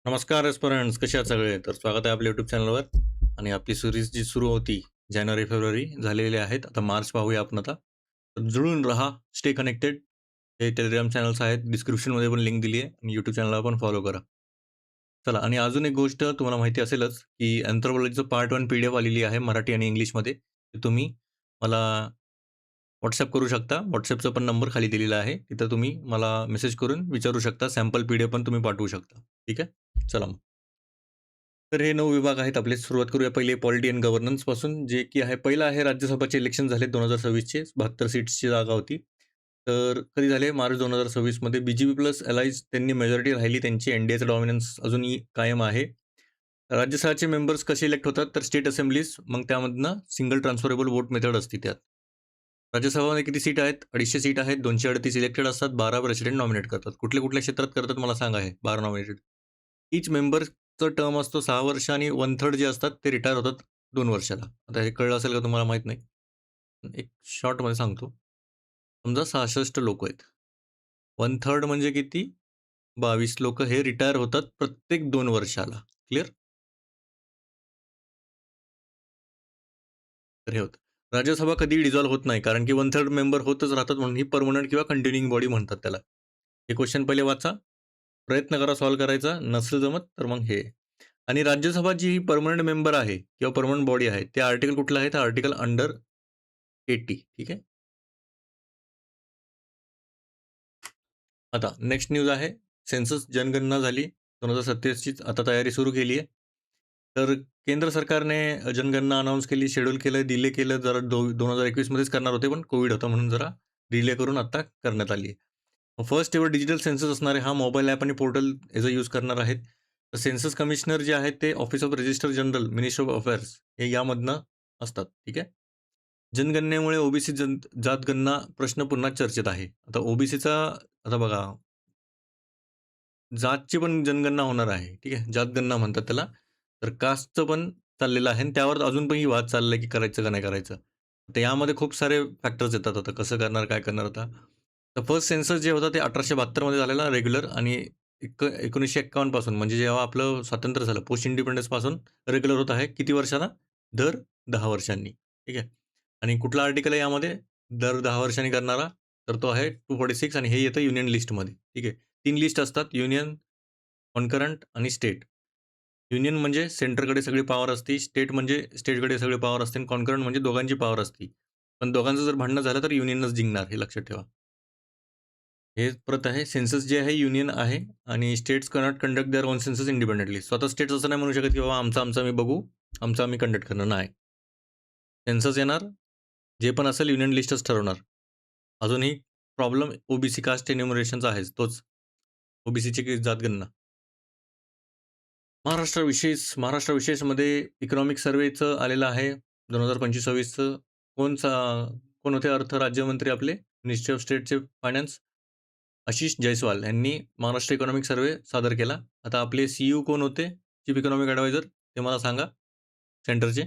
नमस्कार एस्पिरंट्स, कसे आहात सगळे? तर स्वागत आहे आपल्या यूट्यूब चॅनलवर. आणि आपली सिरीज जी सुरू होती जानेवारी फेब्रुवारी झालेली आहेत. आता मार्च पाहूया आपण आता. तर जुळून राहा, स्टे कनेक्टेड. हे टेलिग्राम चॅनल्स आहेत, डिस्क्रिप्शनमध्ये पण लिंक दिली आहे आणि यूट्यूब चॅनलला पण फॉलो करा. चला, आणि अजून एक गोष्ट तुम्हाला माहिती असेलच, की अँथ्रोपॉलॉजीचं पार्ट 1 पी-डी-एफ आलेली आहे मराठी आणि इंग्लिशमध्ये. ते तुम्ही मला WhatsApp करू शकता. WhatsAppचा पण नंबर खाली दिलेला आहे. तिथं तुम्ही मला मेसेज करून विचारू शकता. सॅम्पल पी-डी-एफ पण तुम्ही पाठवू शकता. ठीक आहे? चला मग. तर हे 9 विभाग आहेत आपले. सुरुवात करूया पहिले पॉलिटी अँड गव्हर्नन्सपासून, जे की आहे पहिलं आहे राज्यसभाचे इलेक्शन झाले 2026चे 72 सीट्सची जागा होती. तर कधी झाले? मार्च 2026मध्ये बी-जे-पी प्लस अलायन्स त्यांनी मेजॉरिटी राहिली त्यांची. एन-डी-एचं डॉमिनन्स अजूनही कायम आहे. राज्यसभाचे मेंबर्स कसे इलेक्ट होतात? तर स्टेट असेंब्लीज, मग त्यामधनं सिंगल ट्रान्सफरेबल वोट मेथड असते त्यात. राज्यसभामध्ये किती सीट आहेत? 250 सीट आहेत. 238 इलेक्टेड असतात. 12 प्रेसिडेंट नॉमिनेट करतात. कुठल्या-कुठल्या क्षेत्रात करतात मला सांगा हे 12 नॉमिनेटेड? ईच मेंबरचा टर्म असतो 6 वर्ष आणि 1/3 जे असतात ते रिटायर होतात 2 वर्षाला. आता हे कळलं असेल का तुम्हाला माहीत नाही. एक शॉर्टमध्ये सांगतो. समजा 66 लोकं आहेत. 1/3 म्हणजे किती? 22 लोकं हे रिटायर होतात प्रत्येक 2 वर्षाला. क्लिअर? तर हे होतं. राज्यसभा कधीही डिझॉल्व्ह होत नाही, कारण की 1/3 मेंबर होतच राहतात म्हणून ही पर्मनंट किंवा कंटिन्यूइंग बॉडी म्हणतात त्याला. हे क्वेश्चन पहिले वाचा. प्रयत्न करा सॉल्व्ह करायचा. नसेल जमत तर मग हे. आणि राज्यसभा जी परमनंट मेंबर आहे किंवा परमनंट बॉडी आहे, ते आर्टिकल कुठलं आहे? तर आर्टिकल अंडर 80. ठीक आहे. आता नेक्स्ट न्यूज आहे. सेन्सस जनगणना झाली 2027ची, आता तयारी सुरू केली आहे. तर केंद्र सरकारने जनगणना अनाऊन्स केली, शेड्यूल केलं, डिले केलं. जरा 2021मध्येच करणार होते, पण कोविड होता म्हणून जरा डिले करून आता करण्यात आली आहे. फर्स्ट एव्हर डिजिटल सेन्सस असणार आहे. हा मोबाईल ॲप आणि पोर्टल याचा यूज करणार आहेत. तर सेन्सस कमिशनर जे आहेत ते office of register general, ministry of affairs हे यामधनं असतात. ठीक आहे. जनगणनेमुळे ओबीसी जातगणना प्रश्न पुन्हा चर्चेत आहे. आता ओबीसीचा, आता बघा, जातची पण जनगणना होणार आहे. ठीक आहे. जातगणना म्हणतात त्याला. तर कास्टचं पण चाललेलं आहे आणि त्यावर अजून पण ही वाद चाललाय की करायचं का नाही करायचं. तर यामध्ये खूप सारे फॅक्टर्स येतात. आता कसं करणार, काय करणार आता. तर फर्स्ट सेन्सस जे होतं ते 1872 मध्ये झालेला रेग्युलर, आणि 1951 पासून, म्हणजे जेव्हा आपलं स्वातंत्र्य झालं, पोस्ट इंडिपेंडन्स पासून रेग्युलर होत आहे. किती वर्षांना? दर 10 वर्षांनी. ठीक आहे. आणि कुठला आर्टिकल आहे यामध्ये दर 10 वर्षांनी करणारा? तर तो आहे 246, आणि हे येतं युनियन लिस्टमध्ये. ठीक आहे. 3 लिस्ट असतात: युनियन, कॉन्करंट आणि स्टेट. युनियन म्हणजे सेंटरकडे सगळी पॉवर असते. स्टेट म्हणजे स्टेटकडे सगळी पॉवर असते. आणि कॉन्करंट म्हणजे दोघांची पॉवर असते. पण दोघांचं जर भांडणं झालं तर युनियनच जिंकणार, हे लक्षात ठेवा. हे परत आहे. सेन्सस जे आहे युनियन आहे, आणि states cannot conduct their own census independently. स्वतः स्टेट्स असं नाही म्हणू शकत की बाबा आमचं आमचं आम्ही बघू, आमचं आम्ही कंडक्ट करणार नाही. सेन्सस येणार, जे पण असेल युनियन लिस्टच ठरवणार. अजूनही प्रॉब्लेम ओबीसी कास्ट एन्युमरेशनचा आहेच, तोच ओबीसीची जातगणना. महाराष्ट्र विशेषमध्ये इकॉनॉमिक सर्व्हेचं आलेलं आहे 2025-26चं. कोणचा कोण होते अर्थ राज्यमंत्री आपले? मिनिस्ट्री ऑफ स्टेटचे फायनान्स आशिष जयस्वाल यांनी महाराष्ट्र इकॉनॉमिक सर्व्हे सादर केला. आता आपले सीईओ कोण होते? चीफ इकॉनॉमिक ॲडवायझर, ते मला सांगा सेंटरचे.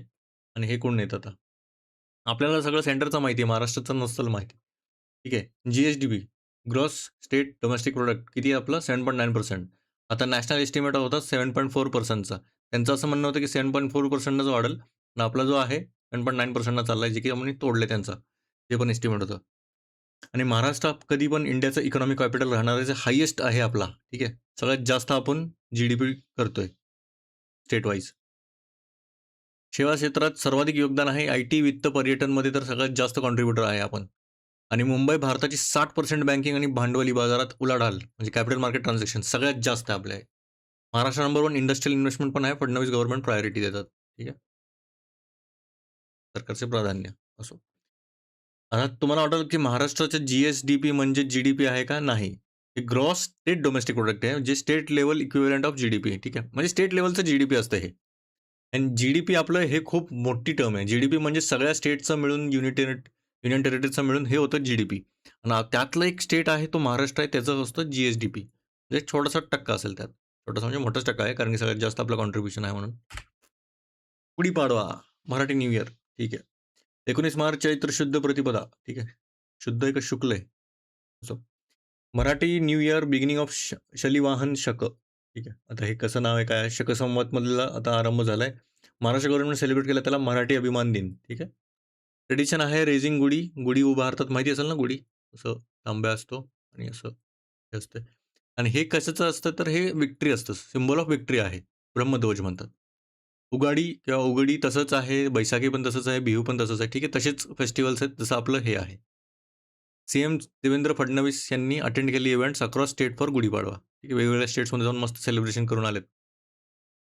आणि हे कोण नेत आता? आपल्याला सगळं सेंटरचं माहिती आहे, महाराष्ट्राचं नसेल माहिती. ठीक आहे. जी-एस-डी-पी, ग्रॉस स्टेट डोमेस्टिक प्रोडक्ट किती आहे आपलं? 7.9%. आता नॅशनल एस्टिमेट होता 7.4%चा. त्यांचं असं म्हणणं होतं की 7.4%नच वाढेल, आणि आपला जो आहे 7.9%नं चाललाय, जे की आम्ही तोडले त्यांचा, जे पण एस्टिमेट होतं. आणि महाराष्ट्र कधी पण इंडियाचं इकॉनॉमिक कॅपिटल राहणार आहे, जे हायेस्ट आहे आपला. ठीक आहे. सगळ्यात जास्त आपण जी-डी-पी करतोय स्टेट वाईज. सेवा क्षेत्रात सर्वाधिक योगदान आहे. आय-टी, वित्त, पर्यटनमध्ये तर सगळ्यात जास्त कॉन्ट्रिब्युटर आहे आपण. आणि मुंबई भारताची 60% बँकिंग आणि भांडवली बाजारात उलाढाल, म्हणजे कॅपिटल मार्केट ट्रान्झॅक्शन सगळ्यात जास्त आहे आपल्या. महाराष्ट्र नंबर 1 इंडस्ट्रियल इन्व्हेस्टमेंट पण आहे. फडणवीस गव्हर्नमेंट प्रायोरिटी देतात. ठीक आहे. सरकारचे प्राधान्य असो. आता तुम्हाला वाटेल की महाराष्ट्राचं जी-एस-डी-पी म्हणजे जी-डी-पी आहे का? नाही. हे ग्रॉस स्टेट डोमेस्टिक प्रोडक्ट आहे, जे state level equivalent of GDP. ठीक आहे. म्हणजे स्टेट लेव्हलचं जी-डी-पी असतं हे. आणि जी-डी-पी आपलं हे खूप मोठी टर्म आहे. जी-डी-पी म्हणजे सगळ्या स्टेटचं मिळून, युनियन टेरिटरीचं मिळून हे होतं जी-डी-पी. आणि त्यातलं एक स्टेट आहे तो महाराष्ट्र आहे, त्याचं असतं जी-एस-डी-पी. म्हणजे छोटासा टक्का असेल त्यात. छोटासा म्हणजे मोठाच टक्का आहे, कारण की सगळ्यात जास्त आपलं कॉन्ट्रिब्युशन आहे म्हणून. Gudi Padwa, Marathi new year. ठीक आहे. 19 मार्च चैत्र शुद्ध प्रतिपदा. ठीक आहे. शुद्ध आहे का शुक्ल आहे? असो. Marathi new year beginning of Shalivahan Shaka. ठीक आहे. आता हे कसं नाव आहे, काय आहे? शकसंवादमधला आता आरंभ झालाय. महाराष्ट्र गव्हर्नमेंट सेलिब्रेट केला त्याला मराठी अभिमान दिन. ठीक आहे. ट्रेडिशन आहे रेझिंग गुढी. गुढी उभारतात माहिती असेल ना गुढी? असं तांब्या असतो आणि असं हे असतं आणि हे कशाचं असतं तर हे व्हिक्टरी असतं. सिम्बॉल ऑफ व्हिक्टरी आहे. ब्रह्मध्वज म्हणतात. उगाडी किंवा उगडी तसंच आहे. बैसाखी पण तसंच आहे. बिहू पण तसंच आहे. ठीक आहे. तसेच फेस्टिव्हल्स आहेत जसं आपलं हे आहे. सीएम देवेंद्र फडणवीस यांनी अटेंड केली events across state for Gudi Padwa. ठीक आहे. वेगवेगळ्या स्टेट्समध्ये जाऊन मस्त सेलिब्रेशन करून आलेत.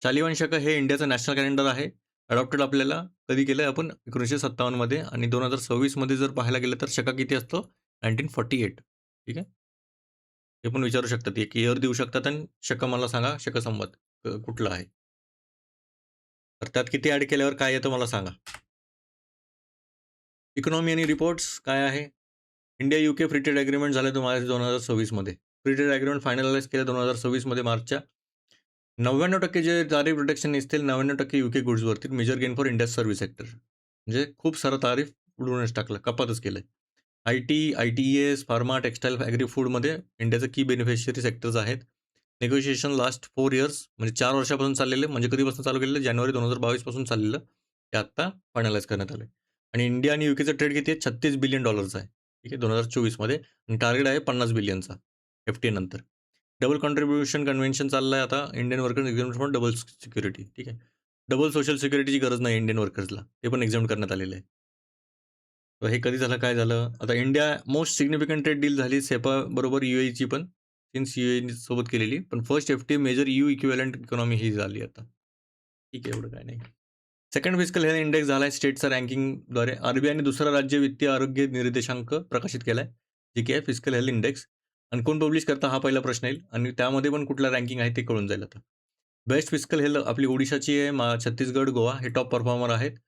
शालिवान शक हे इंडियाचं नॅशनल कॅलेंडर आहे. अडॉप्टेड आपल्याला कधी केलंय आपण 1957 मध्ये आणि 2026 मध्ये जर पाहायला गेलं तर शका किती असतो? 1948. ठीक आहे. हे पण विचारू शकतात. एक इयर देऊ शकतात आणि शक मला सांगा शक संवत कुठला आहे? तर त्यात किती ॲड केल्यावर काय येतं मला सांगा? इकॉनॉमी आणि रिपोर्ट्स काय आहे? India UK free trade agreement झालं मार्च 2026 मध्ये. फ्री ट्रेड एग्रीमेंट फायनलाइज केलं 2026 मध्ये मार्चच्या. 99% जे तारीफ रिडक्शन दिसतील 99% यूके गुड्सवरती major gain for India service sector. म्हणजे खूप सारं तारीफ उडवूनच टाकलं, कपातच केलंय. IT, ITS, pharma, textile, agri फूडमध्ये इंडियाचे की बेनिफिशियरी सेक्टर्स आहेत. नेगोशिएशन लास्ट 4 इयर्स म्हणजे 4 वर्षापासून चाललेले म्हणजे कधीपासून चालू केलेलं? जानेवारी 2022 पासून चाललेलं. ते आत्ता फायनलाईज करण्यात आलं आणि इंडिया आणि यूकेचं ट्रेड किती आहे? $36 बिलियन आहे. ठीक आहे 2024 मध्ये आणि टार्गेट आहे 50 बिलियनचा एफ-टी नंतर. डबल कॉन्ट्रिब्युशन कन्व्हेन्शन चाललं आहे आता Indian workers exam for double security. ठीक आहे. डबल सोशल सिक्युरिटीची गरज नाही इंडियन वर्कर्सला. ते पण एक्झाम करण्यात आलेलं आहे. तर हे कधी झालं, काय झालं? आता India most significant trade deal झाली सेपा बरोबर यूएईची पण सिन्स यूएई सोबत केलेली. पण first FT major U equivalent economy ही झाली आता. ठीक आहे, एवढं काय नाही. सेकंड फिस्कल हेल्थ इंडेक्स झाला आहे स्टेटचा रँकिंगद्वारे. आरबीआयने दुसरा राज्य वित्तीय आरोग्य निर्देशांक प्रकाशित केला आहे, जे की आहे फिस्कल हेल्थ इंडेक्स. आणि कोण पब्लिश करता हा पहिला प्रश्न येईल आणि त्यामध्ये पण कुठला रँकिंग आहे ते कळून जाईल आता. बेस्ट फिस्कल हेल्थ आपली ओडिशाची आहे, छत्तीसगड, गोवा हे टॉप परफॉर्मर आहेत.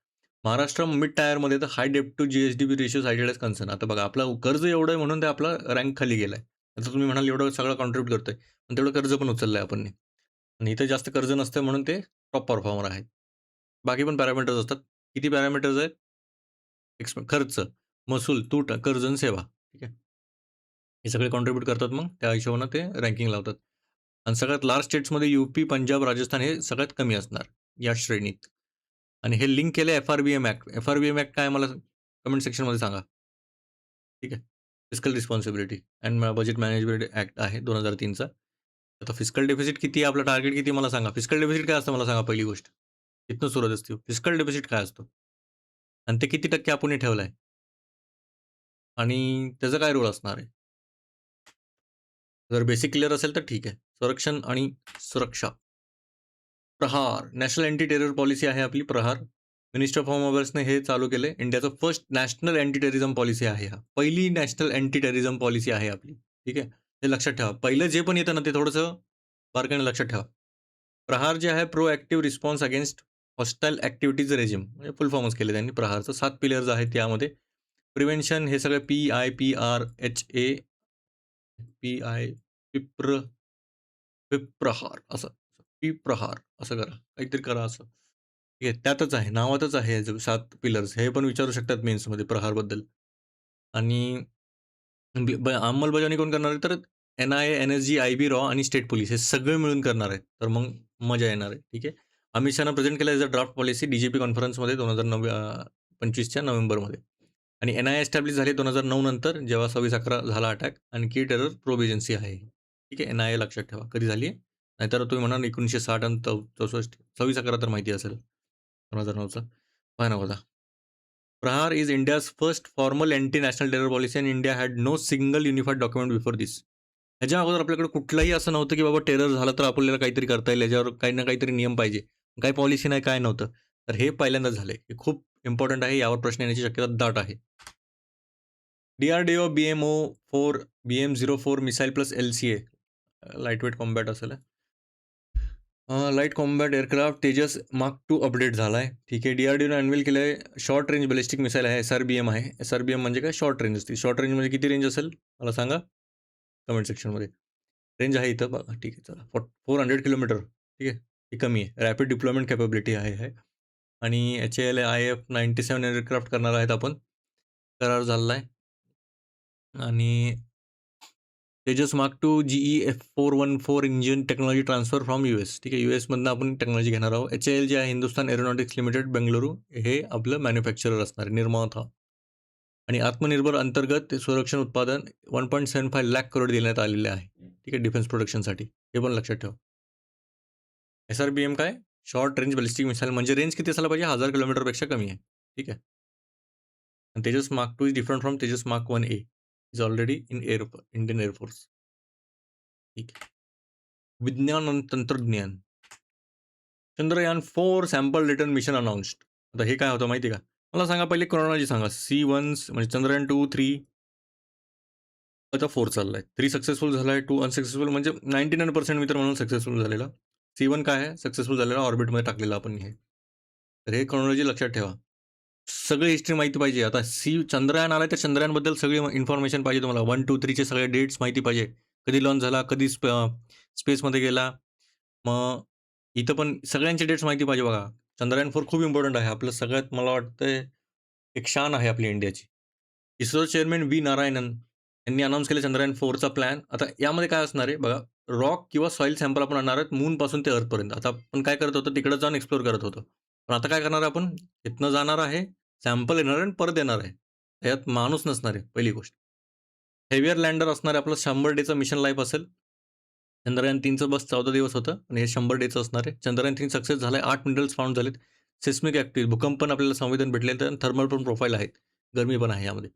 महाराष्ट्र मिड टायरमध्ये तर हाय डेप्ट to GSDP ratio cited as concern. आता बघा आपलं कर्ज एवढं आहे म्हणून ते आपला रँक खाली गेलाय. आता तुम्ही म्हणाल एवढं सगळं कॉन्ट्रिब्यूट करतोय, पण तेवढं कर्ज पण उचललंय आपण आणि इथं जास्त कर्ज नसतं म्हणून ते टॉप परफॉर्मर आहेत. बाकी पण पॅरामीटर्स असतात. किती पॅरामीटर्स आहेत? खर्च, महसूल, तूट, कर्ज आणि सेवा. ठीक आहे. हे सगळे कॉन्ट्रिब्यूट करतात मग त्या हिशोबानं ते रँकिंग लावतात. आणि सगळ्यात लार्ज स्टेट्समध्ये यूपी, पंजाब, राजस्थान हे सगळ्यात कमी असणार या श्रेणीत. आणि हे लिंक केलं एफ-आर-बी-एम ॲक्ट. एफ-आर-बी-एम ॲक्ट काय मला कमेंट सेक्शनमध्ये सांगा. ठीक आहे. Fiscal responsibility and budget management act आहे 2003चा. आता फिस्कल डेफिसिट किती आहे? आपलं टार्गेट किती मला सांगा. फिस्कल डेफिसिट काय असतं मला सांगा पहिली गोष्ट. इथनं सुरुवात असते. फिस्कल डेफिसिट काय असतो? आणि ते किती टक्के आपण ठेवलं आणि त्याचा काय रोल असणार आहे? जर बेसिक क्लिअर असेल तर ठीक आहे. संरक्षण आणि सुरक्षा. प्रहार नॅशनल अँटी टेरर पॉलिसी आहे आपली प्रहार. मिनिस्टर ऑफ होम अफेअर्सने हे चालू केले. इंडियाचं first national anti terrorism policy आहे हा. पहिली नॅशनल अँटी टेररिझम पॉलिसी आहे आपली. ठीक आहे. हे लक्षात ठेवा. पहिलं जे पण येतं ना ते थोडंसं बारकाईने लक्षात ठेवा. प्रहार जे आहे pro active response against hostile activities regime म्हणजे फुल फॉर्मच केले त्यांनी प्रहारचं. 7 पिलर्स आहेत यामध्ये. प्रिव्हेन्शन हे सगळे PIPRHA PI पिप्र विप्रहार असं. विप्रहार असं करा. काहीतरी करा असं. ठीक आहे. त्यातच आहे. नावातच आहे याचे 7 पिलर्स. हे पण विचारू शकतात मेन्समध्ये प्रहारबद्दल. आणि अंमलबजावणी कोण करणार आहे? तर NIA, NSG, IB, रॉ आणि स्टेट पोलीस हे सगळे मिळून करणार आहेत. तर मग मजा येणार आहे. ठीक आहे. अमित शहानं प्रेझेंट केलं as a draft policy DGP कॉन्फरन्समध्ये 2025च्या नोव्हेंबरमध्ये. आणि NIA एस्टॅब्लिश झाली 2009 नंतर जेव्हा 26/11 झाला अटॅक आणि की टेरर प्रोब एजन्सी आहे. ठीक आहे. NIA लक्षात ठेवा. कधी झाली आहे? नाहीतर तुम्ही म्हणाल 1960 आणि 64 26/11 तर माहिती असेल 2009चा. पाहा ना बघा. Prahaar is India's first formal anti national terror policy and India had no single unified document before this. ह्याच्या अगोदर आपल्याकडे कुठलाही असं नव्हतं की बाबा टेरर झालं तर आपल्याला काहीतरी करता येईल याच्यावर काही ना काहीतरी नियम पाहिजे. काही पॉलिसी नाही काय नव्हतं. तर हे पहिल्यांदाच झालंय. हे खूप इम्पॉर्टंट आहे. यावर प्रश्न येण्याची शक्यता दाट आहे. DRDO BMO-4 BM-04 missile plus LCA light weight combat असेल. Light combat aircraft Tejas mark 2 update झाला आहे. ठीक आहे. DRDOने अनवील केलं आहे शॉर्ट रेंज बॅलिस्टिक मिसाईल आहे. SRBM आहे. SRBM म्हणजे काय? शॉर्ट रेंज असते. शॉर्ट रेंज म्हणजे किती रेंज असेल मला सांगा कमेंट सेक्शनमध्ये. रेंज आहे इथं बघा. ठीक आहे चला 400 किलोमीटर. ठीक आहे. ही कमी आहे. रॅपिड डिप्लॉयमेंट कॅपेबिलिटी आहे आणि HAL IF-97 एअरक्राफ्ट करणार आहेत आपण. करार झालेला आहे आणि Tejas mark two GE-F414 engine technology transfer from US. ठीक आहे. US मधनं आपण टेक्नॉलॉजी घेणार आहोत. HAL जे आहे हिंदुस्तान एरोनॉटिक्स लिमिटेड बेंगळुरू, हे आपलं मॅन्युफॅक्चरर असणार आहे, निर्माता. आणि आत्मनिर्भर अंतर्गत ते संरक्षण उत्पादन 1.75 लाख करोड देण्यात आलेले आहे. ठीक आहे, डिफेन्स प्रोडक्शनसाठी. हे पण लक्षात ठेवा. SRBM काय? शॉर्ट रेंज बॅलिस्टिक मिसाईल, म्हणजे रेंज किती असायला पाहिजे? 1000 किलोमीटरपेक्षा कमी आहे. ठीक आहे. आणि Tejas mark two is different from Tejas mark 1A. Is already in Indian air force. ठीक आहे. विज्ञान आणि तंत्रज्ञान. Chandrayaan 4 sample return mission announced. आता हे काय होतं माहिती आहे का? मला सांगा पहिले क्रोनॉलॉजी सांगा. C1 म्हणजे चंद्रयान 2, 3 आता 4 चाललाय. 3 सक्सेसफुल झालाय, 2 अनसक्सेसफुल, म्हणजे 99% मी तर म्हणून सक्सेसफुल झालेला. C1 काय आहे? सक्सेसफुल झालेला, ऑर्बिटमध्ये टाकलेलं आपण हे. तर हे क्रोनॉलॉजी लक्षात ठेवा. सगळी हिस्ट्री माहिती पाहिजे. आता चंद्रयान आलाय तर चंद्रयानबद्दल सगळी इन्फॉर्मेशन पाहिजे तुम्हाला. 1, 2, 3चे सगळे डेट्स माहिती पाहिजे. कधी लॉन्च झाला, कधी स्पेसमध्ये गेला. मग इथं पण सगळ्यांचे डेट्स माहिती पाहिजे बघा. चंद्रयान 4 खूप इम्पॉर्टंट आहे. आपलं सगळ्यात मला वाटतंय एक शान आहे आपली इंडियाची. ISRO chairman V. नारायणन यांनी अनाउन्स केलं चंद्रयान 4चा प्लॅन. आता यामध्ये काय असणार आहे बघा, रॉक किंवा सॉईल सॅम्पल आपण आणणार आहोत मूनपासून ते अर्थपर्यंत. आता आपण काय करत होतो, तिकडे जाऊन एक्सप्लोर करत होतो. पण आता काय करणार आहे आपण? इथनं जाणार आहे, सॅम्पल येणार आहे आणि परत येणार आहे. त्यात माणूस नसणार आहे, पहिली गोष्ट. हेवियर लँडर असणार आहे, आपलं 100 डेचं मिशन लाईफ असेल. चंद्रयान 3चं बस 14 दिवस होतं आणि हे 100 डेचं असणार आहे. चंद्रयान 3 सक्सेस झालंय. 8 मिनरल्स फाउंड झालेत. सिस्मिक ॲक्टिव्हिटी, भूकंप पण आपल्याला संवेदन भेटले, तर थर्मल पण प्रोफाईल आहेत. गरमी पण आहे यामध्ये.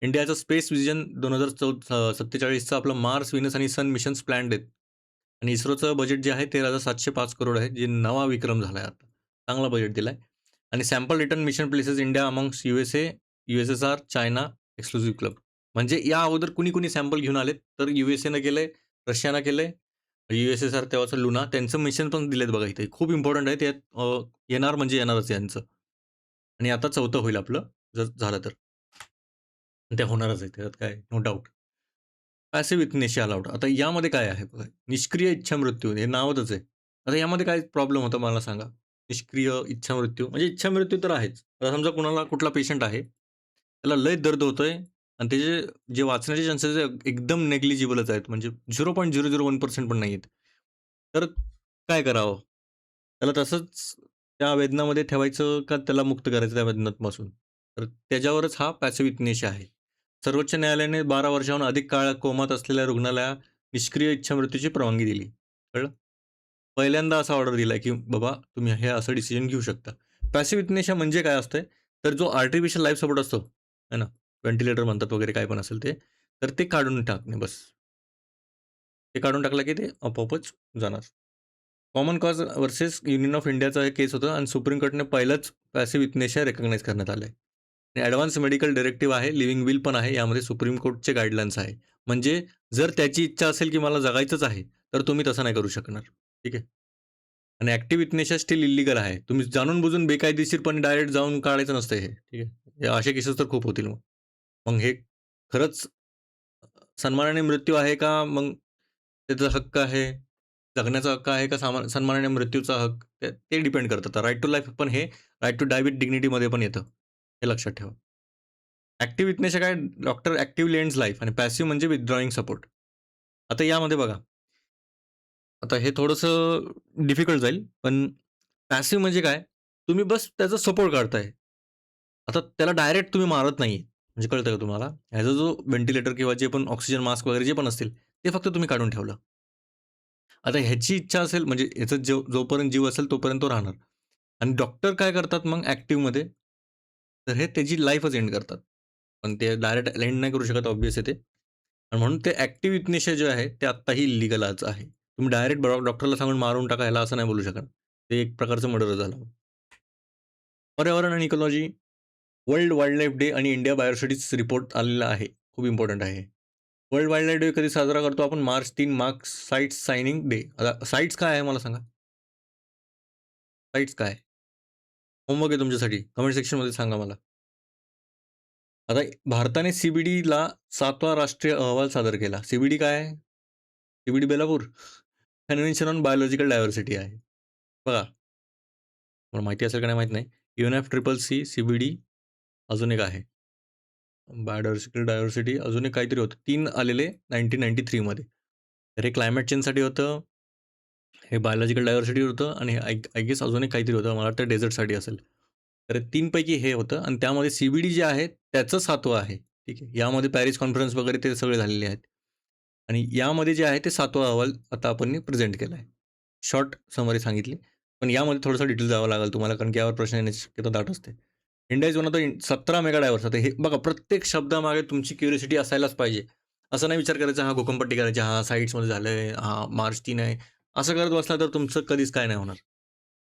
इंडियाचं स्पेस व्हिजन 2047चं आपलं मार्स, व्हीनस आणि सन मिशन्स प्लॅन्ड आहेत. आणि इस्रोचं बजेट जे आहे 13,705 करोड आहे, जे नवा विक्रम झाला आहे आता. चांगला बजेट दिलाय. आणि sample return mission places India amongst USA, USSR, China exclusive club. म्हणजे या अगोदर कुणी सॅम्पल घेऊन आलेत, तर USAनं केलंय, रशियानं केलंय, USSR तेव्हाचं लुना, त्यांचं मिशन पण दिलेत बघा इथे. खूप इम्पॉर्टंट आहे. त्यात येणार म्हणजे येणारच यांचं. आणि आता 4थं होईल आपलं, जर झालं तर. ते होणारच आहे, त्यात काय no doubt. Passive ignition allowed. आता यामध्ये काय आहे बघा, निष्क्रिय इच्छा मृत्यू हे नावातच आहे. आता यामध्ये काय प्रॉब्लेम होता मला सांगा? निष्क्रिय इच्छा मृत्यू म्हणजे इच्छा मृत्यू तर आहेच. आता समजा कुठला पेशंट आहे, त्याला लय दर्द होतोय आणि त्याचे जे वाचण्याचे चान्सेस एकदम नेग्लिजिबलच आहेत, म्हणजे 0.001% पण नाही आहेत. तर काय करावं? त्याला तसंच त्या वेदनामध्ये ठेवायचं का त्याला मुक्त करायचं त्या वेदनांपासून? तर त्याच्यावरच हा पॅसिव्ह इग्निशन आहे. सर्वोच्च न्यायालयाने 12 वर्षाहून अधिक काळ कोमात असलेल्या रुग्णाला निष्क्रिय इच्छामृत्यूची परवानगी दिली. कळलं? पहिल्यांदा असा ऑर्डर दिलाय, की बाबा तुम्ही हे असं डिसिजन घेऊ शकता. पॅसिव्ह इग्निशन म्हणजे काय असतंय? तर जो आर्टिफिशियल लाईफ सपोर्ट असतो, है ना? व्हेंटिलेटर म्हणतात वगैरे काय पण असेल ते, तर ते काढून टाकणे बस. ते काढून टाकलं की ते आपोआपच जाणार. Common cause versus union of इंडियाचा हे केस होतं आणि सुप्रीम कोर्टने पहिलंच पॅसिव्ह इग्निशन रिकॉग्नाइज करण्यात आलं आहे. आणि ॲडव्हान्स मेडिकल डायरेक्टिव्ह आहे, लिव्हिंग विल पण आहे. यामध्ये सुप्रीम कोर्टचे गाईडलाईन्स आहे. म्हणजे जर त्याची इच्छा असेल की मला जगायचंच आहे, तर तुम्ही तसं नाही करू शकणार. ठीक आहे. आणि ॲक्टिव्ह इग्निशन स्टिल इल्लीगल आहे. तुम्ही जाणून बुजून बेकायदेशीरपणे डायरेक्ट जाऊन काढायचं नसतं हे. ठीक आहे. हे असे केसेस तर खूप होतील मग. मग हे खरंच सन्मानाने मृत्यू आहे का? मग त्याचा हक्क आहे. जगण्याचा हक्क आहे का सन्मानाने मृत्यूचा हक्क? ते डिपेंड करतं. तर राईट टू लाईफ पण हे राईट टू डाय विथ डिग्निटीमध्ये पण येतं. हे लक्षात ठेवा. ॲक्टिव्ह विटनेस काय? डॉक्टर ॲक्टिव्ह लेंड्स लाईफ आणि पॅसिव्ह म्हणजे विथड्रॉइंग सपोर्ट. आता यामध्ये बघा, आता हे थोडंसं डिफिकल्ट जाईल, पण पॅसिव्ह म्हणजे काय? तुम्ही बस त्याचा सपोर्ट काढताय. आता त्याला डायरेक्ट तुम्ही मारत नाही. म्हणजे कळतं का तुम्हाला? ह्याचा जो व्हेंटिलेटर किंवा जे पण ऑक्सिजन मास्क वगैरे जे पण असतील, ते फक्त तुम्ही काढून ठेवलं. आता ह्याची इच्छा असेल म्हणजे याचा जोपर्यंत जीव असेल तोपर्यंत तो राहणार. आणि डॉक्टर काय करतात मग ॲक्टिव्हमध्ये? तर हे त्याची लाईफच एंड करतात. पण ते डायरेक्ट एंड नाही करू शकत ऑब्व्हियस आहे ते. आणि म्हणून ते ॲक्टिव्ह युथनेशिया जे आहे ते आत्ताही इल्लीगलच आहे. तुम्ही डायरेक्ट डॉक्टरला सांगून मारून टाका ह्याला असं नाही बोलू शकत. ते एक प्रकारचं मर्डर झालं. पर्यावरण आणि इकॉलॉजी, वर्ल्ड वाईल्डलाईफ डे आणि इंडिया बायोसिटीज रिपोर्ट आलेला आहे. खूप इम्पॉर्टंट आहे. वर्ल्ड वाईल्डलाईफ डे कधी साजरा करतो आपण? March 3 marks sites signing day. आता साइट्स काय आहे मला सांगा? साइट्स काय? होमवर्क आहे तुमच्यासाठी. कमेंट सेक्शनमध्ये सांगा मला. आता भारताने CBDला 7वा राष्ट्रीय अहवाल सादर केला. CBD काय आहे? CBD Belapur. Convention on biological diversity आहे. बघा, मला माहिती असेल का नाही माहीत नाही. UNFCCC, CBD अजून एक आहे. बायोडायव्हर्सिटी डायव्हर्सिटी अजून एक काहीतरी होतं. 3 आलेले 1993 मध्ये. तर हे क्लायमेट चेंजसाठी होतं, हे बायोलॉजिकल डायव्हर्सिटी होतं आणि आय आय गेस अजून एक काहीतरी होतं. मला वाटतं डेझर्टसाठी असेल. तर 3 पैकी हे होतं आणि त्यामध्ये CBD जे आहे त्याचं 7वं आहे. ठीक आहे. यामध्ये पॅरिस कॉन्फरन्स वगैरे ते सगळे झालेले आहेत. आणि यामध्ये जे आहे ते 7वा अहवाल आता आपण प्रेझेंट केला आहे. शॉर्ट समरी सांगितली. पण यामध्ये थोडंसं डिटेल जावं लागेल तुम्हाला कारण की यावर प्रश्न येण्याची शक्यता दाट असते. India is one of the 17 mega diverse. आता हे बघा प्रत्येक शब्दामागे तुमची क्युरिओसिटी असायलाच पाहिजे. असं नाही विचार करायचा, हां, भूकंपट्टी करायची, हां, साइट्समध्ये झालंय, हां, मार्च 3 आहे. असं करत बसला तर तुमचं कधीच काय नाही होणार.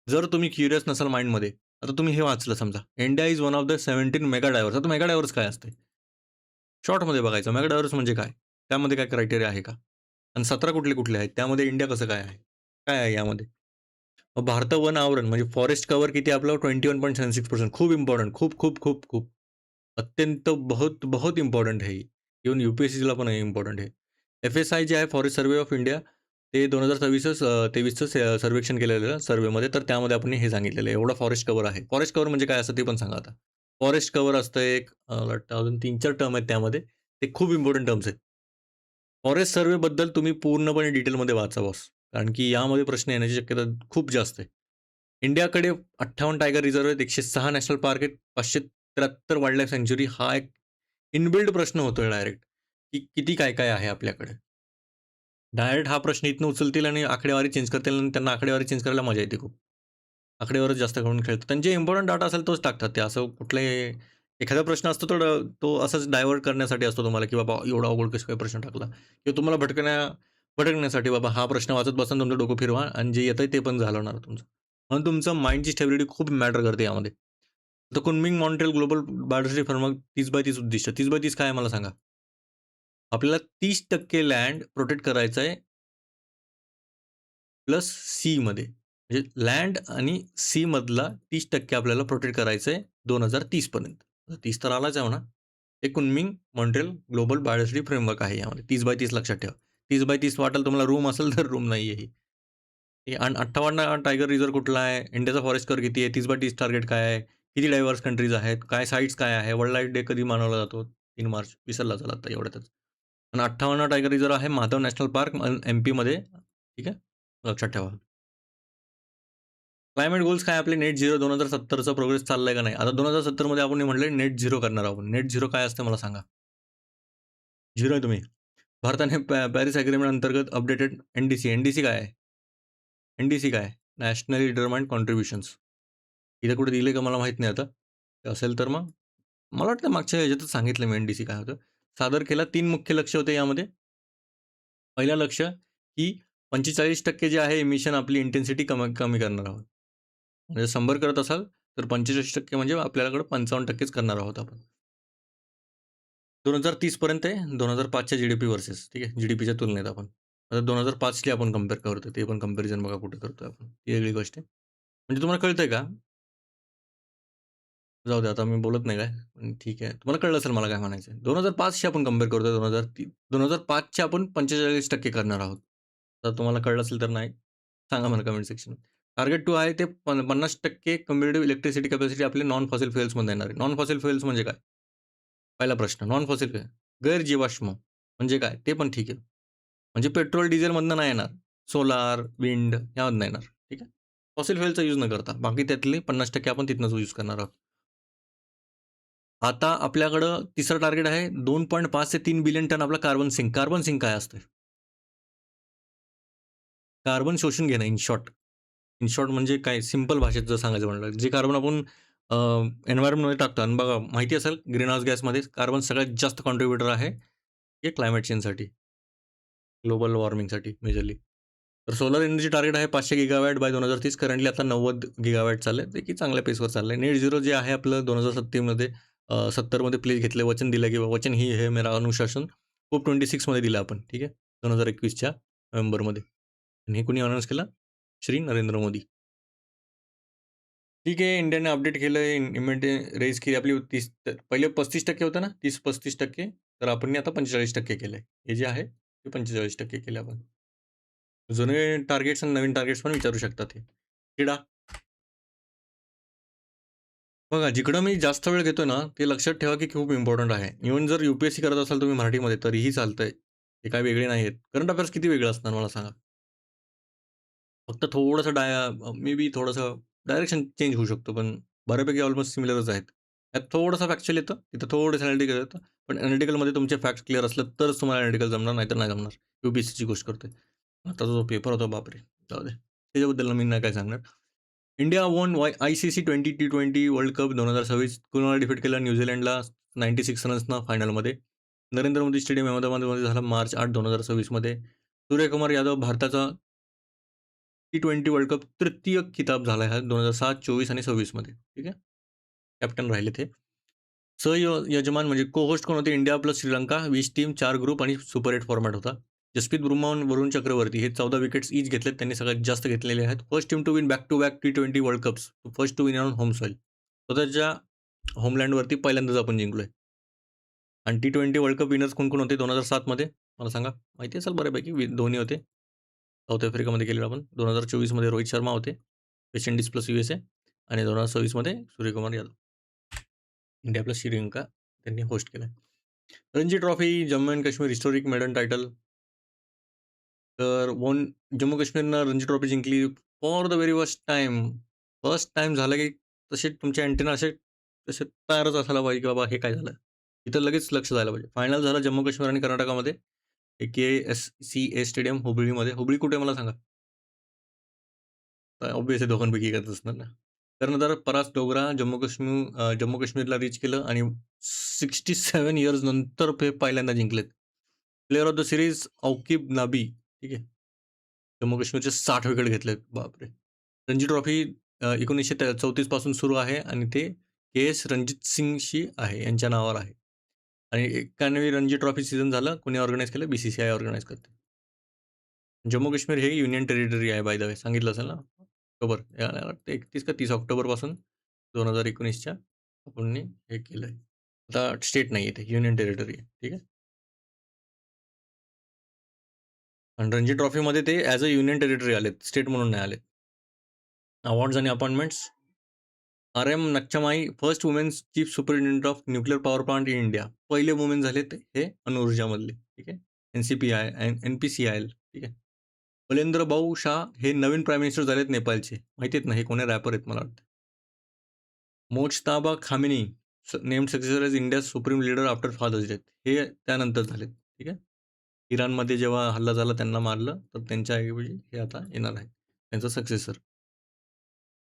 जर तुम्ही क्युरियस नसाल माइंडमध्ये, आता तुम्ही हे वाचलं समजा, India is one of the 17 mega diverse. आता मेगा डायव्हर्स काय असते? शॉर्टमध्ये बघायचं. मेगा डायव्हर्स म्हणजे काय? त्यामध्ये काय क्रायटेरिया आहे का? आणि 17 कुठले-कुठले आहेत? त्यामध्ये इंडिया कसं काय आहे? काय आहे यामध्ये? मग भारत वन आवरण म्हणजे फॉरेस्ट कव्हर किती आपलं 21.76% खूप इम्पोर्टंट. खूप, खूप, खूप, खूप. अत्यंत बहुत, बहुत इम्पोर्टंट है ये. इव्हन UPSCला पण आहे इम्पोर्टंट आहे. FSI जे आहे फॉरेस्ट सर्व्हे ऑफ इंडिया ते 2023चं सर्वेक्षण केलेलं सर्व्हेमध्ये तर त्यामध्ये आपण हे सांगितलेलं आहे. एवढा फॉरेस्ट कव्हर आहे. फॉरेस्ट कव्हर म्हणजे काय असतं ते पण सांगा आता. फॉरेस्ट कव्हर असतं एक मला वाटतं अजून 3-4 टर्म आहेत त्यामध्ये. ते खूप इम्पोर्टंट टर्म्स आहेत. फॉरेस्ट सर्व्हेबद्दल तुम्ही पूर्णपणे डिटेलमध्ये वाचा बॉस. कारण की यामध्ये प्रश्न येण्याची शक्यता खूप जास्त आहे. इंडियाकडे 58 टायगर रिझर्व्ह आहेत, 106 नॅशनल पार्क आहेत, 573 वाईल्ड लाईफ सँच्युरी हा एक इनबिल्ड प्रश्न होतोय डायरेक्ट, की किती काय-काय आहे आपल्याकडे. डायरेक्ट हा प्रश्न इथनं उचलतील आणि आकडेवारी चेंज करतील आणि त्यांना आकडेवारी चेंज करायला मजा येते खूप. आकडेवारीच जास्त करून खेळतात. त्यांचे इम्पोर्टंट डाटा असेल तोच टाकतात ते. असं कुठलाही एखादा प्रश्न असतो तो असाच डायव्हर्ट करण्यासाठी असतो तुम्हाला, की बाबा एवढा अवघड कसं काय प्रश्न टाकला? किंवा तुम्हाला भटकण्यासाठी बाबा हा प्रश्न वाचत बसा तुमचं डोकं फिरवा आणि जे येतंय ते पण घालवणार तुमचं. म्हणून तुमचं माइंडची स्टॅबिलिटी खूप मॅटर करते यामध्ये. आता Kunming Montreal global biodiversity framework 30/30 उद्दिष्ट. 30/30 काय आहे मला सांगा? आपल्याला 30% लँड प्रोटेक्ट करायचं आहे प्लस सीमध्ये. म्हणजे लँड आणि सीमधला 30% आपल्याला प्रोटेक्ट करायचं आहे 2030 पर्यंत. 30 तर आलाच आहे म्हणा. हे Kunming Montreal global biodiversity framework आहे यामध्ये. 30/30 लक्षात ठेवा. 30/30 वाटेल तुम्हाला रूम असेल तर रूम नाही आहे ही. आणि 58 टायगर रिझर्व्ह कुठला आहे? इंडियाचा फॉरेस्ट कव्हर किती आहे? 30/30 टार्गेट काय आहे? किती डायव्हर्स कंट्रीज आहेत? काय साइट्स काय आहे? वर्ल्ड लाईफ डे कधी मनवला जातो? 3 मार्च. विसरला चला आता एवढ्यातच. आणि 58 टायगर रिझर्व्ह आहे माधव नॅशनल पार्क एम-पीमध्ये. ठीक आहे? लक्षात ठेवा. क्लायमेट गोल्स काय आपले नेट झिरो 2070चा प्रोग्रेस चाललाय का नाही? आता 2070 मध्ये आपण म्हटलंय नेट झिरो करणार आहोत. नेट झिरो काय असतं मला सांगा? झिरो आहे तुम्ही. भारताने पॅरिस एग्रीमेंट अंतर्गत अपडेटेड एन-डी-सी काय आहे? एन-डी-सी काय आहे? Nationally determined contributions. इथे कुठे दिले का मला माहीत नाही आता. असेल तर मग मला वाटतं मागच्या ह्याच्यातच सांगितलं मी एन-डी-सी काय होतं. सादर केला 3 मुख्य लक्ष्य होते यामध्ये. पहिलं लक्ष्य की 45% जे आहे इमिशन आपली इंटेन्सिटी कमी कमी करणार आहोत. म्हणजे 100 करत असाल तर 45% म्हणजे आपल्याकडे 55%च करणार आहोत आपण. 2030 पर्यंत आहे 2005च्या जी-डी-पी व्हर्सेस ठीक आहे. जी-डी-पीच्या तुलनेत आपण. आता 2005ची आपण कंपेअर करतोय. ते पण कंपॅरिझन बघा कुठे करतोय आपण. ती वेगळी गोष्ट आहे. म्हणजे तुम्हाला कळतंय का? जाऊ दे आता मी बोलत नाही काय. पण ठीक आहे. तुम्हाला कळलं असेल मला काय म्हणायचंय. 2005शी आपण कंपेअर करतोय 2005चे आपण 45% करणार आहोत. तर तुम्हाला कळलं असेल तर नाही. सांगा मला कमेंट सेक्शनमध्ये. टार्गेट 2 आहे ते 50% कम्युनिटी इलेक्ट्रिसिटी कॅपॅसिटी आपली नॉन फॉसिल फ्युएल्समध्ये येणार आहे. नॉन फॉसिल फ्युएल्स म्हणजे काय? पहिला प्रश्न. नॉन फॉसिल काय? गैर-जीवाश्म म्हणजे काय? ते पण ठीक आहे. म्हणजे पेट्रोल, डिझेलमधनं नाही येणार. सोलार, विंड यामधनं येणार. ठीक आहे. फॉसिल फ्युएलचा यूज न करता. बाकी त्यातले 50% आपण तिथनंच यूज करणार आहोत. आता आपल्याकडं तिसरं टार्गेट आहे 2.5 ते 3 बिलियन टन आपला कार्बन सिंक. कार्बन सिंक काय असतं? कार्बन शोषून घेणं इन शॉर्ट. इन शॉर्ट म्हणजे काय सिंपल भाषेत जर सांगायचं म्हटलं, जे कार्बन आपण एन्व्हायर्नमेंटमध्ये टाकतो आणि बघा माहिती असेल ग्रीनहाऊस गॅसमध्ये कार्बन सगळ्यात जास्त कॉन्ट्रिब्युटर आहे, हे क्लायमेट चेंजसाठी, ग्लोबल वॉर्मिंगसाठी मेजरली. तर सोलर एनर्जी टार्गेट आहे 500 गिगावॅट बाय 2030. करंटली आता 90 गिगावॅट चाललंय, जे की चांगल्या पेसवर चाललंय. नेट झिरो जे आहे आपलं 2070मध्ये 70मध्ये प्लेस घेतलं, वचन दिलं, की वचन ही है मेरा अनुशासन. COP26 मध्ये दिलं आपण, ठीक आहे. 2021च्या नोव्हेंबरमध्ये. आणि हे कुणी अनाउन्स केलं? श्री नरेंद्र मोदी. ठीक आहे. इंडियाने अपडेट केलंय. रेज केली आपली 30 पहिले 35% होतं ना, 30-35% तर आपण आता 45% केलंय. हे जे आहे ते 45% केले आपण. जुने टार्गेट्स आणि नवीन टार्गेट्स पण विचारू शकतात हे. क्रीडा बघा, जिकडं मी जास्त वेळ घेतोय ना, ते लक्षात ठेवा की खूप इम्पोर्टंट आहे. इव्हन जर यू-पी-एस-सी करत असाल तुम्ही मराठीमध्ये तरीही चालतंय. ते काही वेगळे नाही आहेत. करंट अफेअर्स किती वेगळं असणार मला सांगा? फक्त थोडंसं मे बी थोडंसं डायरेक्शन चेंज होऊ शकतो, पण बऱ्यापैकी ऑलमोस्ट सिमिलरच आहेत. त्यात थोडंसं फॅक्च्युअल येतं, तिथं थोडंसं एनालिटिकल येतं. पण एनालिटिकलमध्ये तुमचे फॅक्ट्स क्लिअर असलं तरच तुम्हाला एनालिटिकल जमणार, नाहीतर नाही जमणार. यू-पी-एस-सीची गोष्ट करतोय. आताचा जो पेपर होता बापरे! जाऊ दे. त्याच्याबद्दल मी नाही काय सांगणार. India won I-C-C T20 world cup 2026 कुणाला डिफीट केलं? न्यूझीलंडला 96 रन्सनं फायनलमध्ये. नरेंद्र मोदी स्टेडियम अहमदाबादमध्ये झाला मार्च 8, 2026 मध्ये. सूर्यकुमार यादव भारताचा T20 वर्ल्ड कप तृतीय किताब झाला आहे 2007, 24 आणि 26 मध्ये. ठीक आहे. कॅप्टन राहिले ते. यजमान म्हणजे को-होस्ट कोण होते? India plus Sri Lanka, 20 team, 4 group आणि सुपर 8 फॉर्मॅट होता. जसप्रीत बुमराह, वरुण चक्रवर्ती हे 14 विकेट्स ईच घेतलेत. त्यांनी सगळ्यात जास्त घेतलेले आहेत. First team to win back to back T20 world cups. First to win on home soil. स्वतःच्या होमलँडवरती पहिल्यांदाच आपण जिंकलोय. आणि T20 वर्ल्ड कप विनर्स कोण-कोण होते 2007 मध्ये? मला सांगा. माहिती असेल बऱ्यापैकी. धोनी होते. साऊथ आफ्रिकामध्ये गेलेलो आपण. 2024 मध्ये रोहित शर्मा होते. वेस्ट इंडिज प्लस USA आणि 2026 मध्ये सूर्यकुमार यादव. इंडिया प्लस श्रीलंका त्यांनी होस्ट केलं. Ranji trophy, Jammu and Kashmir historic medal title. तर जम्मू काश्मीरनं रणजी ट्रॉफी जिंकली for the very first time. First time झालं की तसे तुमचे अँटेना तसे तयारच असायला पाहिजे की बाबा हे काय झालं. इथं लगेच लक्ष जायला पाहिजे. फायनल झालं जम्मू काश्मीर आणि कर्नाटकामध्ये. KSCA stadium हुबळीमध्ये. हुबळी कुठे मला सांगा? ऑब्व्हियसली दोघांपैकी एकच असणार ना. त्यानंतर परास डोगरा जम्मू काश्मीरला रीच केलं आणि 67 इयर्स नंतर ते पहिल्यांदा जिंकलेत. Player of the series Auqib Nabi. ठीक आहे. जम्मू काश्मीरचे 60 विकेट घेतलेत. बापरे! रणजी ट्रॉफी 1934 पासून सुरू आहे आणि ते KS रणजित सिंगशी आहे, यांच्या नावावर आहे. आणि 91वी रणजी ट्रॉफी सीझन झालं. कोणी ऑर्गनाइज केलं? BCCI ऑर्गनाइज करते. जम्मू काश्मीर हे युनियन टेरिटरी आहे बाय द वे. सांगितलं असेल ना? ऑक्टोबर मला वाटतं 31 का 30 ऑक्टोबरपासून 2019च्या आपण हे केलंय. आता स्टेट नाही आहे ते, युनियन टेरिटरी आहे. ठीक आहे. आणि रणजी ट्रॉफीमध्ये ते ॲज अ युनियन टेरिटरी आलेत, स्टेट म्हणून नाही आलेत. अवॉर्ड्स आणि appointments. RM Nakshmai, first women's chief superintendent of nuclear power plant in India. पहिले वुमेन झालेत हे अणुऊर्जामधले. ठीक आहे. NPCIL. ठीक आहे. बलेंद्र भाऊ शाह हे नवीन प्राईम मिनिस्टर झालेत नेपाळचे. माहिती आहेत ना, हे कोणी रॅपर आहेत मला वाटतं. Mojtaba Khamenei named successor as India supreme leader after father's death. हे त्यानंतर झालेत. ठीक आहे. इराणमध्ये जेव्हा हल्ला झाला त्यांना मारलं, तर त्यांच्या ऐवजी हे आता येणार आहे त्यांचा सक्सेसर.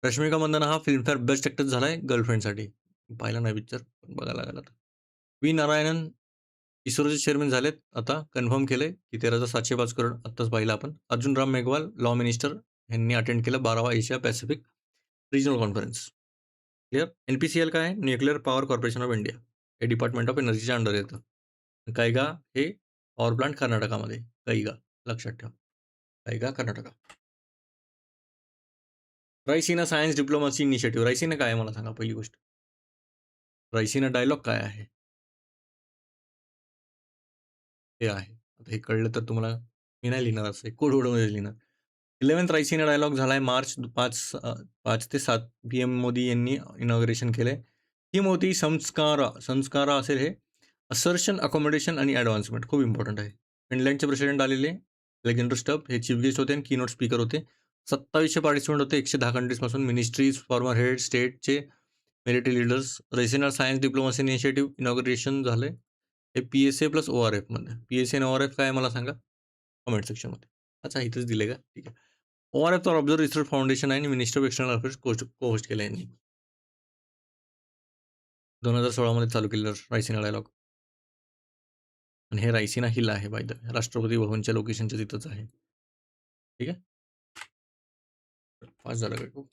रश्मिका मंदाना हा फिल्मफेअर बेस्ट ॲक्टर झालाय गर्लफ्रेंडसाठी. पाहिला नाही पिक्चर, पण बघायला लागला आता. व्ही नारायणन इस्रोचे चेअरमॅन झालेत. आता कन्फर्म केलंय की 13,705 करोड. आत्ताच पाहिलं आपण. अर्जुन राम मेघवाल लॉ मिनिस्टर यांनी अटेंड केलं 12वा Asia Pacific regional conference. Clear. NPCL काय आहे? Nuclear power corporation of India. हे डिपार्टमेंट ऑफ एनर्जीच्या अंडर येतं. कैगा हे पॉवर प्लांट कर्नाटकामध्ये. कैगा लक्षात ठेवा. Kaiga Karnataka. Raisina science diplomacy initiative. Raisina काय आहे मला सांगा पहिली गोष्ट. रायसीना डायलॉग काय आहे? हे आहे. आता हे कळलं तर तुम्हाला मी नाही लिहिणार असं कोडवर्डमध्ये लिहिणार. 11th रायसीना डायलॉग झालाय मार्च 5 ते 7 PM मोदी यांनी इनॉग्रेशन केलंय. थीम होती संस्कारा असेल हे. असर्शन, अकोमोडेशन आणि ॲडव्हान्समेंट खूप इम्पॉर्टंट आहे. फिनलँडचे प्रेसिडेंट आलेले अलेक्झांडर स्टब हे चीफ गेस्ट होते आणि कीनोट स्पीकर होते. 2700 पार्टिसिपंट होते 110 कंट्रीजपासून. मिनिस्ट्रीज, फॉर्मर हेड स्टेटचे, military leaders. Raisina science diplomacy initiative inauguration झालंय. हे PSA प्लस ORFमध्ये. PSA आणि ORF काय आहे मला सांगा कमेंट सेक्शनमध्ये. अच्छा इथंच दिले का? ठीक आहे. ORF तर ऑब्झर्व रिसर्च फाउंडेशन आहे आणि मिनिस्टर ऑफ एक्सटर्नल अफेअर्स को होस्ट केलं यांनी. 2016 मध्ये चालू केलेलं रायसीना डायलॉग. आणि हे रायसीना हिल आहे बाय द वे. राष्ट्रपती भवनच्या लोकेशनच्या तिथंच आहे. ठीक आहे. फास्ट झालं का खूप?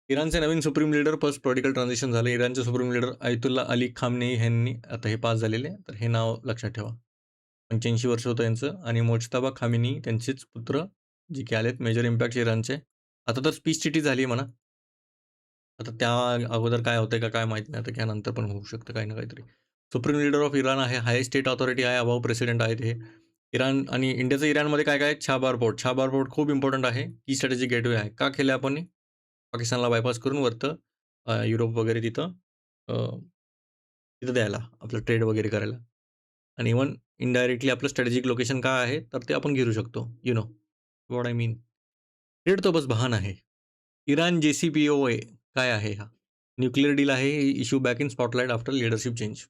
इराणचे नवीन supreme leader first political transition झाले. इराणचे supreme leader Ayatollah Ali Khamenei यांनी आता हे पास झालेले. तर हे नाव लक्षात ठेवा. 85 वर्ष होतं यांचं. आणि मोजताबा खामिनी त्यांचेच पुत्र जे की आलेत. मेजर इम्पॅक्ट इराणचे. आता तर पीस सिटी झाली आहे म्हणा. आता त्या अगोदर काय होतंय का काय माहिती नाही. आता त्यानंतर पण होऊ शकतं काही ना काहीतरी. सुप्रीम लीडर ऑफ इराण आहे. हायेस्ट स्टेट ऑथॉरिटी आहे. अबाव प्रेसिडेंट आहेत हे. इराण आणि इंडियाचं इराणमध्ये काय काय आहे? Chabahar port. छाबार पोर्ट खूप इम्पॉर्टंट आहे. की स्ट्रॅटेजिक गेटवे आहे. का केलं आपण? पाकिस्तानला बायपास करून वरतं युरोप वगैरे तिथं अ, तिथं द्यायला, आपलं ट्रेड वगैरे करायला. आणि इव्हन इनडायरेक्टली आपलं स्ट्रॅटेजिक लोकेशन काय आहे, तर ते आपण घेरू शकतो. What I mean. ट्रेड तो बस बहाना है. इराण JCPOA काय आहे हा? न्यूक्लिअर डील आहे, issue back in spotlight after leadership change.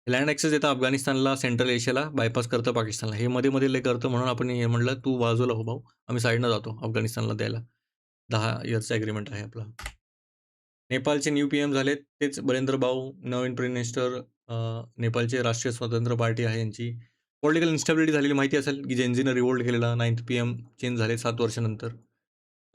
Land access देतं अफगाणिस्तानला, सेंट्रल एशियाला, बायपास करतं पाकिस्तानला. हे मध्ये-मध्ये लय करतं म्हणून आपण हे म्हटलं, "तू बाजूला हो भाऊ, आम्ही साईडनं जातो अफगाणिस्तानला द्यायला." 10 इयर्सचा एग्रीमेंट आहे आपला. नेपाळचे न्यू पी-एम झालेत तेच बळेंद्र भाऊ, नवीन प्राईम मिनिस्टर. नेपाळचे राष्ट्रीय स्वतंत्र पार्टी आहे यांची. पॉलिटिकल इन्स्टॅबिलिटी झालेली माहिती असेल, की जेनझीनं रिव्होल्ट केलेला. 9th पी-एम चेंज झाले 7 वर्षानंतर.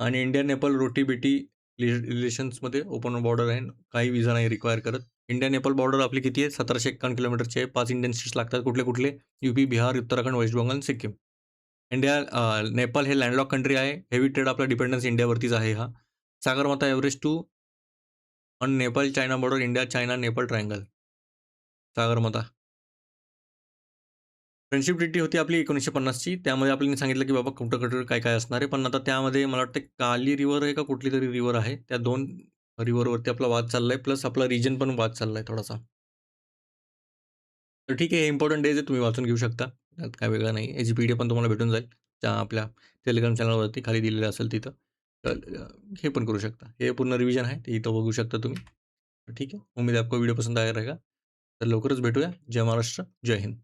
आणि इंडिया नेपाळ रोटी-बेटी रिलेशन्समध्ये ओपन बॉर्डर आहे. काही व्हिसा नाही रिक्वायर करत. इंडिया नेपाळ बॉर्डर आपली किती आहे? 1751 किलोमीटरची आहे. 5 इंडियन स्टेट्स लागतात. कुठले-कुठले? UP, Bihar, Uttarakhand, West Bengal आणि सिक्कीम. नेपाळ हे लँडलॉक कंट्री आहे. हेवी ट्रेड आपला डिपेंडन्स इंडियावरतीच आहे हा. Sagarmatha Everest to on Nepal China border India, China, Nepal triangle. Sagarmatha. Friendship treaty होती आपली 1950ची. त्यामध्ये आपल्याला सांगितलं, की बाबा कुठं-कुठं काय-काय असणार आहे. पण आता त्यामध्ये मला वाटतं काली रिव्हर आहे का कुठली तरी रिव्हर आहे. त्या 2 रिव्हरवरती आपला वाद चाललाय. प्लस आपला रिजन पण वाद चाललाय थोडासा. तर ठीक आहे, हे इम्पोर्टंट डेज आहे तुम्ही वाचून घेऊ शकता. त्यात काय वेगळं नाही. याची पी-डी-एफ पण तुम्हाला भेटून जाईल. त्या आपल्या टेलिग्राम चॅनलवरती खाली दिलेलं असेल तिथं. तर हे पण करू शकता. हे पूर्ण रिव्हिजन आहे. ते इथं बघू शकता तुम्ही. तर ठीक आहे. उम्मीद है आपको वीडियो पसंद आया रहेगा. तर लवकरच भेटूया. जय महाराष्ट्र, जय हिंद.